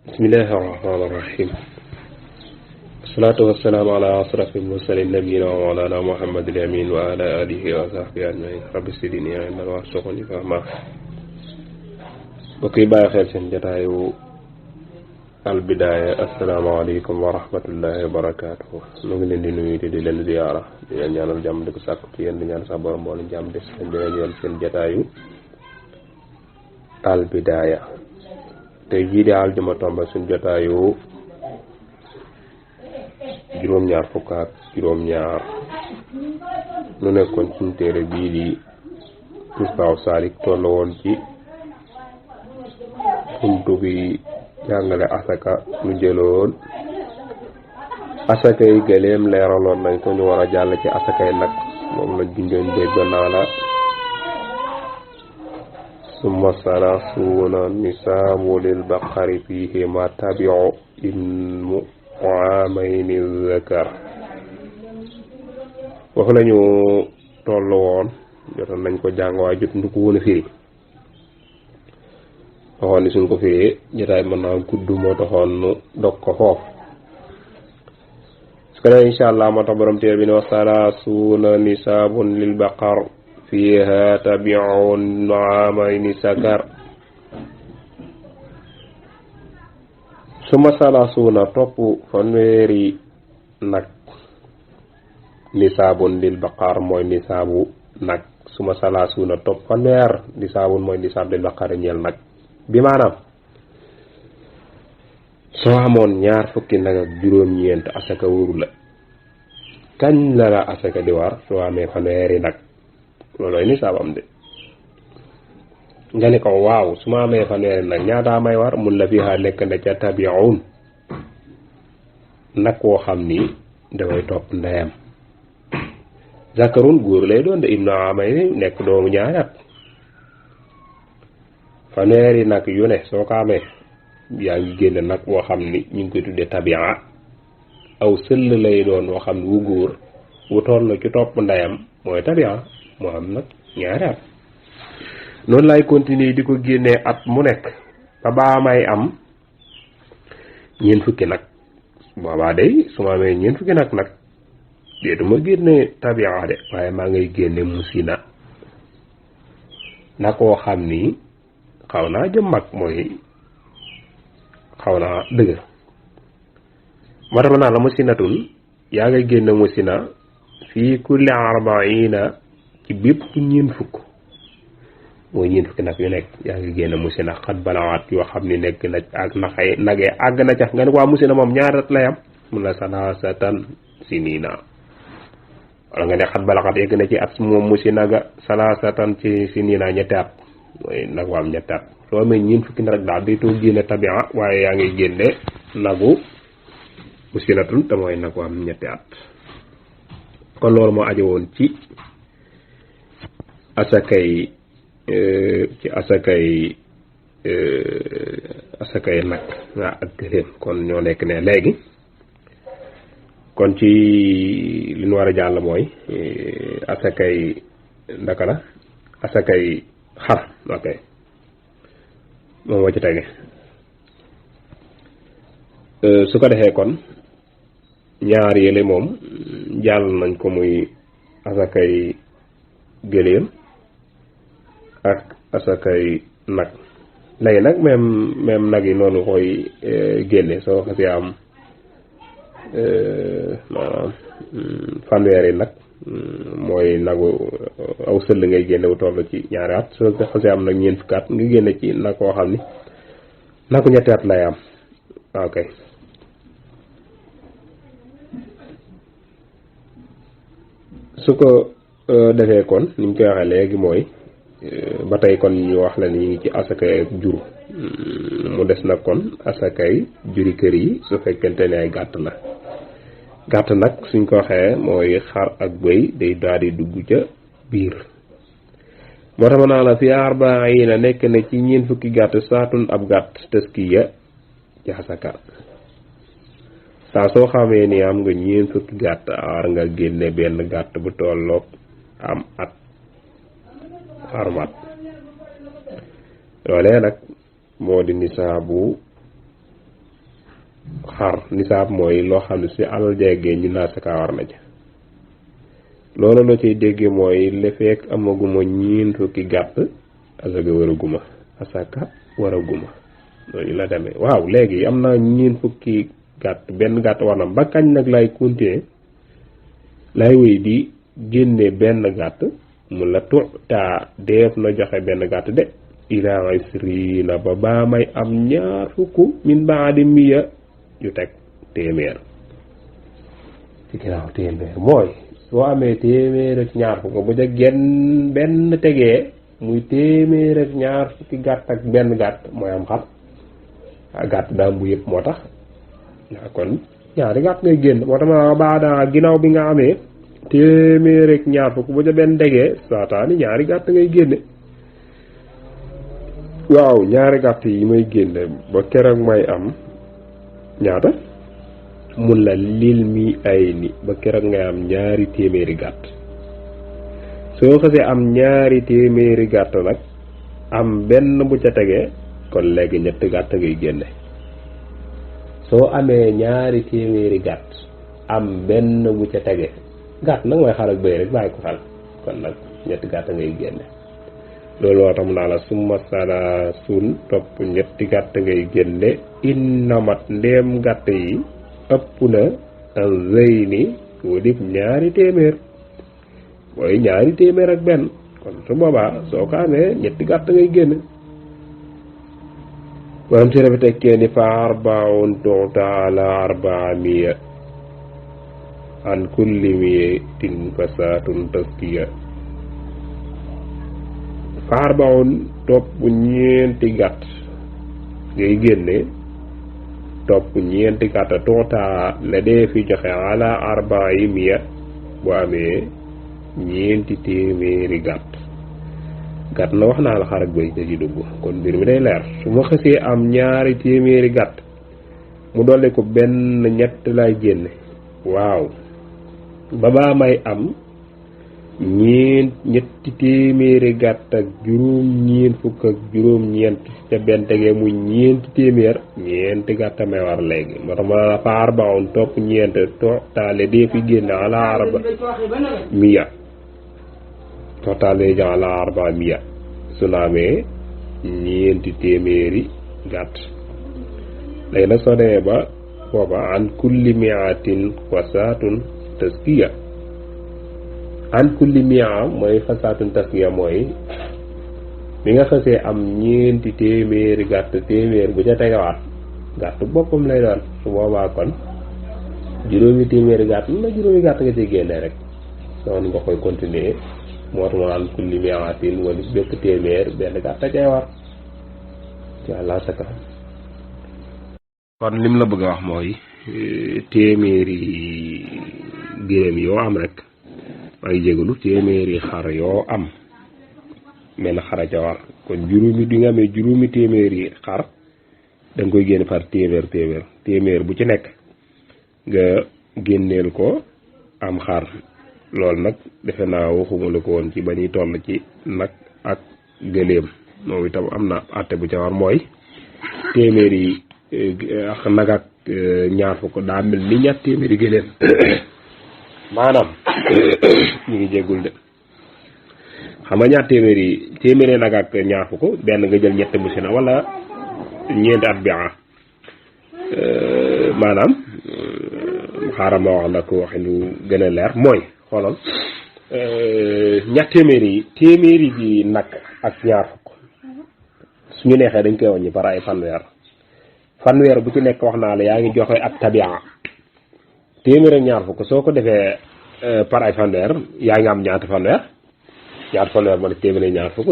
bismillahi rahmaani rahim asalaatu wasalaamu ala asrafil mursalin nabiyina wa mawlana muhammadil amin wa ala alihi wa sahbihi ajmain rabbi sidini ilman warzuqni fahma bokk yi bàyyi xel seen jataayu albidaaya asalaamaaleykum wa rahmatullahi wa barakaatuhu mu ngi leen di nuyu te di leen ziyaara di leen ñaanal jàmm di ko sàkku ci yéen di ñaan sax borom moo leen jàmm des leen dina ñëwal seen jataayu albidaaya tey jii di aljuma tomba suñ jotaayu juróom-ñaar fukk ak juróom-ñaar nu nekkoon suñ téere bii di Misbaahu Saalik tollu woon ci buntu bi jàngale asaka nu jëloon asakay gëléem leeraloon nañ ko ñu war a jàll ci asakay nag moom la junjoon béy ba naa la summa salaasuuna nisaabu lil baqari fiihi ma tabiu ilmu aamayni zakar foofu lañu toll woon jotoon nañ ko jàng waaye jot ñu ko woon a firi waxoon ni suñ ko firee jotaay mën naa gudd moo taxoon nu dog ko foofu su ko defee insha allah moo tax borom téere bi ne wa salaasuuna nisaabun lil baqar fiiha tabiun aamayni zakar suma salaasuuna topp fanweeri nag nisaabun lil baqar mooy nisaabu nag suma salaasuuna topp fanweer nisaabun mooy nisaab lil baqar ñeel nag bi maanaam soo amoon ñaar fukki nag ak juróom-ñeent asaka wóoru la kañ la asaka di war soo amee fanweeri nag loolooy nisaabam de nga ne ko waaw su ma amee fanweeri nag ñaata may war mun la fiiha nekk na ca tabiun nag koo xam ni dafay topp ndeyam zakarun góor lay doon de ibnu amay nekk doomu ñaari at fanweeri nag yu ne soo ko amee yaa ngi génn nag boo xam ni ñu ngi koy tuddee tabia aw sëll lay doon woo xam ni wu góor wu toll ci topp ndeyam mooy tabia moo am nag ñaari at noonu lay continuer di ko génnee at mu nekk ba baa may am ñeent fukki nag boobaa day su ma amee ñeent fukki nag déetuma génne tabia de waaye maa ngay génne musina na koo xam ni xaw naa jëm mag mooy xaw naa dëgër moo tax ma naa la musinatun yaa ngay génne musina fii kulli arbaina ci bépp ñeent fukk mooy ñeent fukki nag yu nekk yaa ngi génne musina xat balawaat yoo xam ni nekk na ak naxay nagee àgg na ca nga ne ko waa musina moom ñaari at lay am mun la salaasatan sinina wala nga ne xat balaxat yegg na ci at moom musina ga salaasatan ci sinina ñetti at mooy nag waam ñetti at soo amee ñeent fukki nag daal day toog génne tabia waaye yaa ngi génne nagu musinatun te mooy nag waam ñetti at kon loolu moo ajo woon ci asakay nag waa ak gëléem kon ñoo nekk ne léegi kon ci li ñu war a jàll mooy asakay ndaka la asakay xar ok moom moo ci tege su ko defee kon ñaar yële moom jàll nañ ko muy asakay gëléem ak asakay nag léegi nag même nag yi noonu koy génne soo xasee am maanaam fanweeri nag mooy nagu aw sëll ngay génne wu toll ci ñaari at soo xasee am nag ñeent fukki at nga génne ci nag koo xam ni nagu ñetti at lay am ok su ko defee kon ni ñu koy waxee léegi mooy ba tey kon ñu wax la ni ñu ngi ci asakay ak jur mu des nag kon asakay juri kër yi su fekkente ne ay gàtt la gàtt nag suñ ko waxee mooy xar ak bëy day daal di dugg ca biir moo tax ma naa la fi arbaina nekk na ci ñeent fukki gàtt saatun ab gàtt taskiya ci asaka saa soo xamee ni am nga ñeent fukki gàtt war nga génne benn gàtt bu tolloog am at armat loolee nag moo di nisaabu xar nisaab mooy loo xam ne si alal jeegee ñu naa saka war na ca loolu la ciy déggee mooy li fekk amaguma ñeen fukki gàtt asaka waraguma asaka waraguma loolu la demee waaw léegi am naa ñeen fukki gàtt benn gàtt war na ba kañ nag lay continuer lay wéy di génne benn gàtt mu la tuutaa def na joxe benn gàtt de ila isrina ba baa may am ñaar fukk min baadi miya yu teg téeméer ci ginnaaw téeméer mooy soo amee téeméer ak ñaar fukk bu ca genn benn tegee muy téeméer ak ñaar fukki gàtt ak benn gàtt mooy am xar gàtt daam bu yëpp moo tax waaw kon ñaari gàtt ngay génn moo tax ma baadaa ginnaaw bi nga amee téeméer ak ñaar fukk bu ca benn tegee saataani ñaari gàtt ngay génne waaw ñaari gàtt yi may génne ba keroog may am ñaata mun la lil mi ay ni ba keroog ngay am ñaari téeméeri gàtt soo xasee am ñaari téeméeri gàtt nag am benn bu ca tegee kon léegi ñetti gàtt ngay génne soo amee ñaari téeméeri gàtt am benn bu ca tegee gàtt nag mooy xar ak bëy rek bàyyi ko xel kon nag ñetti gàtt ngay génne loolu woo tam naa la summa sala sun topp ñetti gàtt ngay génne innamat ndéem gàtt yi ëpp na an zeyni wadib ñaari téeméer mooy ñaari téeméer ak benn kon su boobaa soo ko amee ñetti gàtt ngay génne waam si rafi tekkee ni fa arbaun tuuta ala arbaa miya an kulli miyatin fasaatun taskiya fa arbaun topp ñeenti gàtt ngay génne topp ñeenti gàtt tuuta la dee fi joxe ala arbaa yi miya bu amee ñeenti téeméeri gàtt gàtt na wax naa la xar ak bëy da ci dugg kon mbir mi day leer su ma xësee am ñaari téeméeri gàtt mu dolli ko benn ñett lay génne waaw ba baa may am ñetti téeméeri gàtt ak juróom-ñeent fukk ak juróom-ñeent ca benn tegee muy ñeenti téeméer ñeenti gàtt may war léegi moo tax ma la fa arbaun topp ñeent toxtaale dee fi génne ala arba miya toxtaale dee jox ala arba miya su naamee ñeenti téeméeri gàtt léegi nag soo demee ba foofa an kulli miatin fasaatun taskiya an kulli mia mooy fasaatun taskiya mooy bi nga xësee am ñeenti téeméeri gàtt téeméer bu ca tegawaat gàtt boppam lay doon su boobaa kon juróomi téeméeri gàtt la juróomi gàtt nga ci génne rek noonu nga koy continuer moo tax ma an kulli miatin wala bépp téeméer benn gàtt a cay war ci àlla saka kon lim la bëgg a wax mooy téeméeri géléem yoo am rek maa ngi jégalu téeméeri xar yoo am benn xara ca war kon juróomi di nga amee juróomi téeméeri xar da nga koy génne par téeméer bu ci nekk nga génneel ko am xar loolu nag defe naa waxuma la ko woon ci ba ñuy toll ci nag ak gëléem moom itam am na àtte bu ca war mooy téeméeri ak nag ak ñaar fukk daa mel ni ñaar téeméeri gëléem maanaam ñu ngi jéggul de xam nga ñaar téeméeri nag ak ñaar fukk benn nga jël ñetti musina wala ñeenti at bi maanaam xaaral ma wax la ko waxin lu gën a leer mooy xoolal ñaar téeméeri bi nag ak ñaar fukk suñu neexee dañ koy wàññi par ay fanweer bu ci nekk wax naa la yaa ngi joxe ak tabia téeméer ak ñaar fukk soo ko defee par ay fanweer yaa ngi am ñaata fanweer ma ne téeméer ak ñaar fukk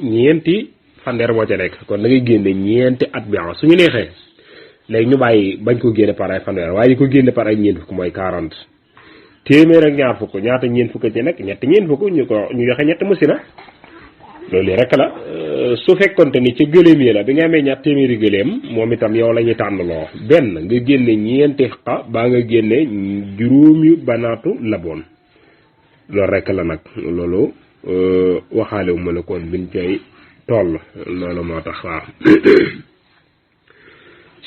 ñeenti fanweer moo ca nekk kon da ngay génne ñeenti at bi suñu neexee léegi ñu bàyyi bañ ko génne par ay fanweer waaye ñu ko génne par ay ñeent fukk mooy 40 téeméer ak ñaar fukk ñaata ñeent fukk ci nekk ñetti ñeent fukk ñu joxe ñetti musina loolu rek la su fekkonte ni ca gëléem yi la bi nga amee ñaar téeméeri gëléem moom itam yow la ñuy tànnaloo benn nga génne ñeenti xa baa nga génne juróomi banaatu laboon loolu rek la nag loolu waxaale wu ma la koon biñ cay toll loolu moo tax waaw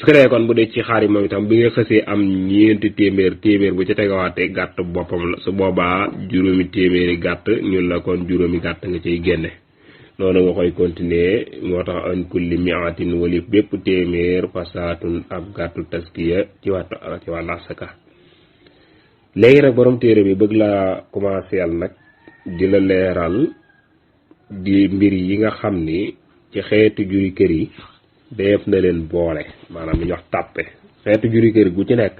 su ko defee kon bu dee ci xar yi moom itam bi nga xësee am ñeenti téeméer bu ci tegawaatee gàtt boppam la su boobaa juróomi téeméeri gàtt ñun la kon juróomi gàtt nga ciy génne noonu nga koy continuer moo tax an kulli miatin walif bépp téeméer fasaatun ab gàttu taskiya ci wàllu asaka léegi nag borom téere bi bëgg la commencé al nag di la leeral di mbir yi nga xam ni ci xeetu juri kër yi def na leen boole maanaam li ñuy wax tàppe xeetu juri kër gu ci nekk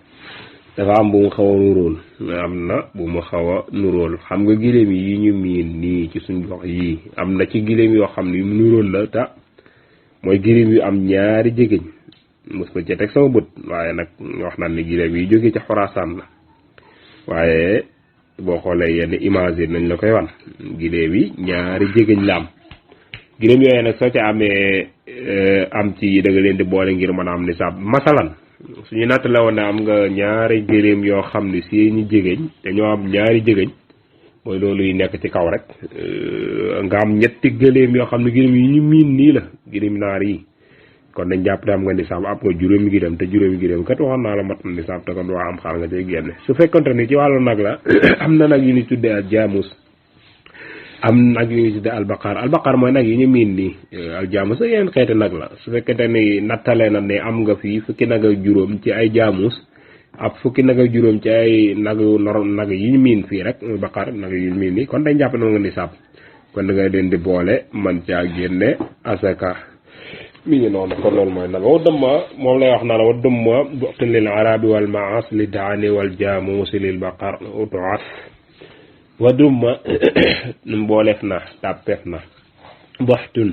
dafa am bu mu xaw a nuróol am na bu mu xaw a nuróol xam nga giléem yi ñu miin nii ci suñ gox yii am na ci giléem yoo xam ne yu mu nuróol la te mooy giléem yu am ñaari jégéñ mos ma ci teg sama bët waaye nag wax naan ni giléem yi jóge ci Xorasaan la waaye boo xoolee yenn image yi nañ la koy wan giléem yi ñaari jégéñ la am giléem yooyu nag soo ca amee am ci da nga leen di boole ngir mën a am nisaab masalan suñu natt la woon ne am nga ñaari gëléem yoo xam ne seeni jégéñ te ñoo am ñaari jégéñ mooy loolu yi nekk ci kaw rek nga am ñetti gëléem yoo xam ne gëléem yi ñu miin nii la gëléem naar yi kon dañ jàpp ne am nga nisaab am nga juróomi gëléem te juróomi gëléem kat waxoon naa la mat na nisaab te kon waa am xaar nga cay génne su fekkonte ni ci wàllu nag la am na nag yu ñu tuddee ak jaamus am nag yu ñu tuddee albaqaar mooy nag yi ñu miin nii aljaamus ak yeneen xeeti nag la su fekkente ni nattale na ne am nga fii fukki nag ak juróom ci ay jaamus ab fukki nag ak juróom ci ay nag yi ñu miin fii rek muy baqaar nag yu ñu miin nii kon dañ jàpp ne nga nisaab kon da ngay leen di boole man caa génne asaka mi ngi noonu kon loolu mooy nag wa dëmma moom lay wax naa la wa dëmma buxtun lil arabi wal maas li daani wal jaamusi lil baqar utuas wa dumma mbooleef na tàppeef na boxtun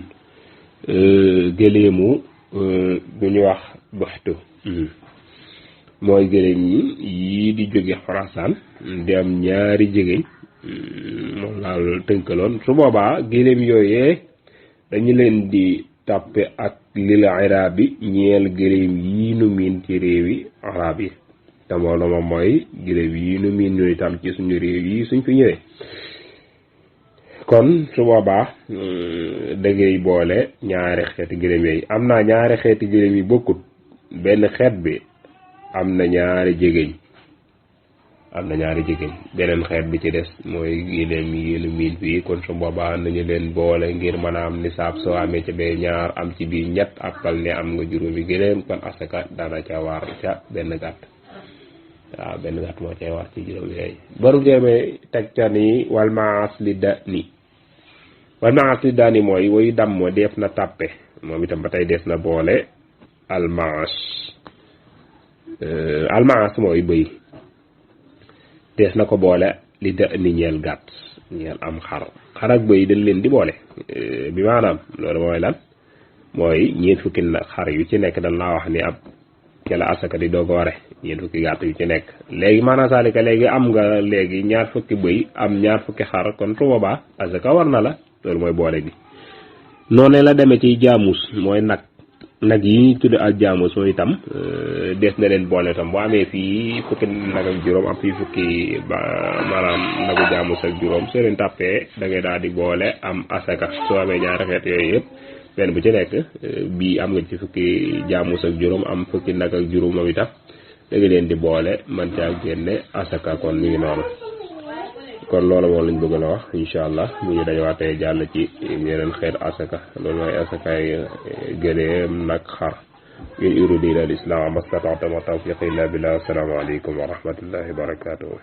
gëléemu bu ñu wax boxtu mooy gëléem yi di jóge Xorasaan di am ñaari jégéñ moom laal tënkaloon su boobaa gëléem yooyee dañu leen di tàppe ak lil arabi ñeel gëléem yi nu miin ci réewi arab yi te moom mooy gëléem yi nu miin ñu itam ci suñu réew yi suñ fi ñëwee kon su boobaa da ngay boole ñaari xeeti gëléem yooyu am naa ñaari xeeti gëléem yi bokkut benn xeet bi am na ñaari jégéñ beneen xeet bi ci des mooy gëléem yi nu miin fii kon su boobaa nañu leen boole ngir mën a am nisaab soo amee ca bee ñaar am ci biir ñett appal ne am nga juróomi gëléem kon asaka dana ca war ca benn gàtt waaw benn gàtt moo cay war ci juróom yooyu baru jéeme teg ca ni wal maas li da ni mooy woyu dam moo def na tàppe moom itam ba tey des na boole almaas mooy bëy des na ko boole li da ni ñeel gàtt ñeel am xar ak bëy dañ leen di boole bi maanaam loolu mooy lan mooy ñeent fukki xar yu ci nekk dañ laa wax ni ab ci la asaka di doog a ware ñeent fukki gàtt yu ci nekk léegi maanaam saalika léegi am nga léegi ñaar fukki bëy am ñaar fukki xar kon su boobaa asaka war na la loolu mooy boole bi noonu la demee ci jaamus mooy nag yi ñuy tudd ak jaamus mooy itam des na leen boole itam boo amee fii fukki nag ak juróom am fii fukki maanaam nagu jaamus ak juróom soo leen tàppee da ngay daal di boole am asaka soo amee ñaari xeet yooyu yëpp benn bu ci nekk bii am nga ci fukki jaamus ak juróom am fukki nag ak juróom moom itam da nga leen di boole man caa génne asaka kon mi ngi noonu kon loolu moom lañ bëgg a wax incha allah mu ngi dajawaatee jàll ci yeneen xeet asaka loolu mooy asakaay gëléem nag xar in uridu illa al islam ma stata'tu ma tawfiqi illa billah assalaamu aleykum wa rahmatullahi wa barakatuh